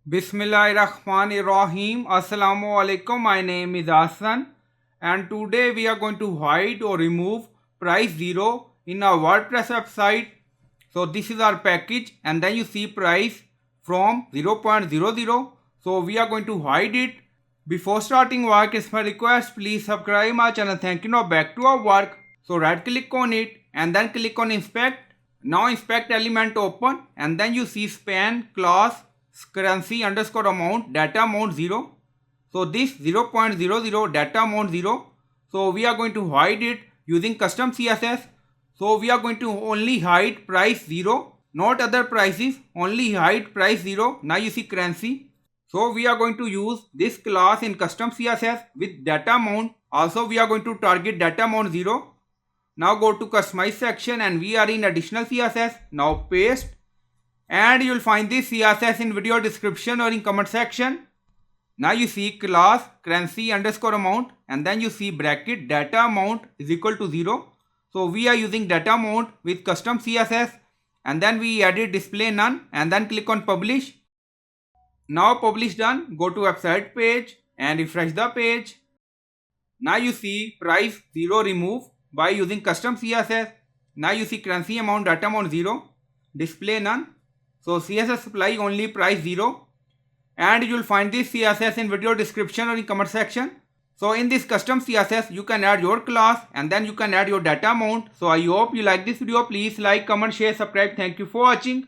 Bismillahirrahmanirrahim. Assalamu alaikum. My name is Hassan, and today we are going to hide or remove price 0 in our WordPress website. So this is our package, and then you see price from 0.00. So we are going to hide it. Before starting work, it's my request, please subscribe my channel. Thank you. Now back to our work. So right click on it and then click on inspect. Now inspect element open, and then you see span class currency underscore amount data amount 0. So this 0.00 data amount 0. So we are going to hide it using custom CSS. So we are going to only hide price 0, not other prices, only hide price 0. Now you see currency. So we are going to use this class in custom CSS with data amount. Also we are going to target data amount 0. Now go to customize section and we are in additional CSS. Now paste, and you will find this CSS in video description or in comment section. Now you see class currency underscore amount, and then you see bracket data amount is equal to 0. So we are using data amount with custom CSS, and then we added display none and then click on publish. Now publish done, go to website page and refresh the page. Now you see price 0 remove by using custom CSS. Now you see currency amount data amount 0, display none. So CSS supply only price 0, and you will find this CSS in video description or in comment section. So in this custom CSS you can add your class and then you can add your data amount. So I hope you like this video. Please like, comment, share, subscribe. Thank you for watching.